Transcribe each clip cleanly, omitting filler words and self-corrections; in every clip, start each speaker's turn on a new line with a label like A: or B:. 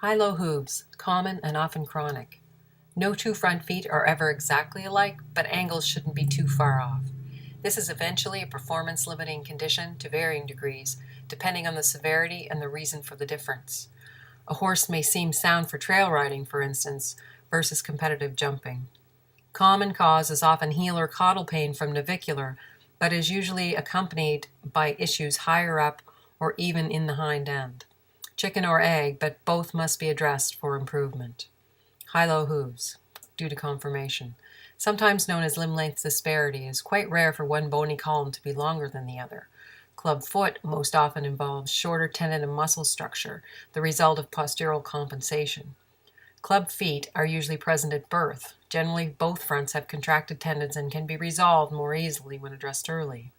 A: High-low hooves, common and often chronic. No two front feet are ever exactly alike, but angles shouldn't be too far off. This is eventually a performance-limiting condition to varying degrees, depending on the severity and the reason for the difference. A horse may seem sound for trail riding, for instance, versus competitive jumping. Common cause is often heel or caudal pain from navicular, but is usually accompanied by issues higher up or even in the hind end. Chicken or egg, but both must be addressed for improvement. High-low hooves, due to conformation. Sometimes known as limb length disparity, is quite rare for one bony column to be longer than the other. Club foot most often involves shorter tendon and muscle structure, the result of postural compensation. Club feet are usually present at birth. Generally, both fronts have contracted tendons and can be resolved more easily when addressed early.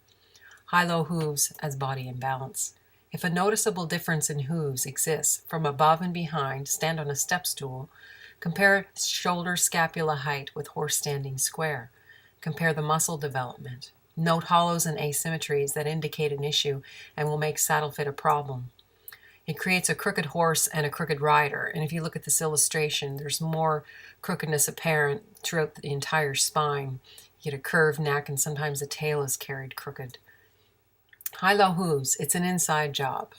A: High-low hooves as body imbalance. If a noticeable difference in hooves exists from above and behind, stand on a step stool. Compare shoulder scapula height with horse standing square. Compare the muscle development. Note hollows and asymmetries that indicate an issue and will make saddle fit a problem. It creates a crooked horse and a crooked rider, and if you look at this illustration, there's more crookedness apparent throughout the entire spine. You get a curved neck, and sometimes the tail is carried crooked. High-low hooves, it's an inside job.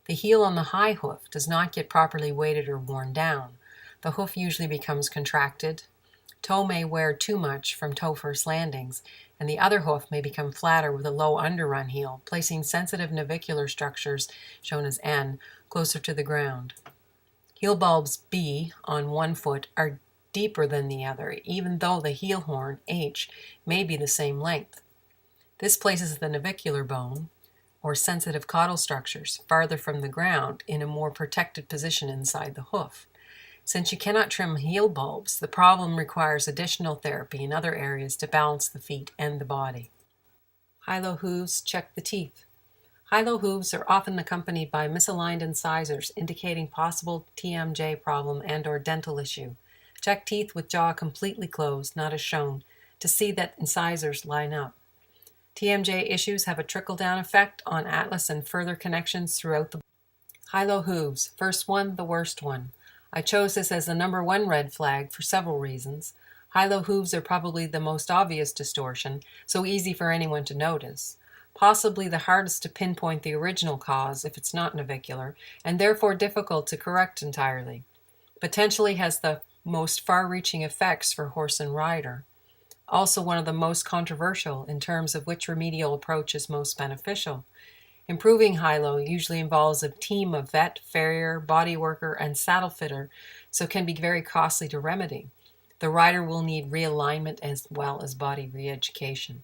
A: The heel on the high hoof does not get properly weighted or worn down. The hoof usually becomes contracted. Toe may wear too much from toe-first landings, and the other hoof may become flatter with a low underrun heel, placing sensitive navicular structures, shown as N, closer to the ground. Heel bulbs B on one foot are deeper than the other, even though the heel horn, H, may be the same length. This places the navicular bone, or sensitive caudal structures, farther from the ground in a more protected position inside the hoof. Since you cannot trim heel bulbs, the problem requires additional therapy in other areas to balance the feet and the body. High-low hooves, check the teeth. High-low hooves are often accompanied by misaligned incisors, indicating possible TMJ problem and/or dental issue. Check teeth with jaw completely closed, not as shown, to see that incisors line up. TMJ issues have a trickle-down effect on atlas and further connections throughout the body. High-low hooves, first one, the worst one. I chose this as the number one red flag for several reasons. High-low hooves are probably the most obvious distortion, so easy for anyone to notice. Possibly the hardest to pinpoint the original cause if it's not navicular, and therefore difficult to correct entirely. Potentially has the most far-reaching effects for horse and rider. Also one of the most controversial in terms of which remedial approach is most beneficial. Improving high-low usually involves a team of vet, farrier, body worker, and saddle fitter, so can be very costly to remedy. The rider will need realignment as well as body re-education.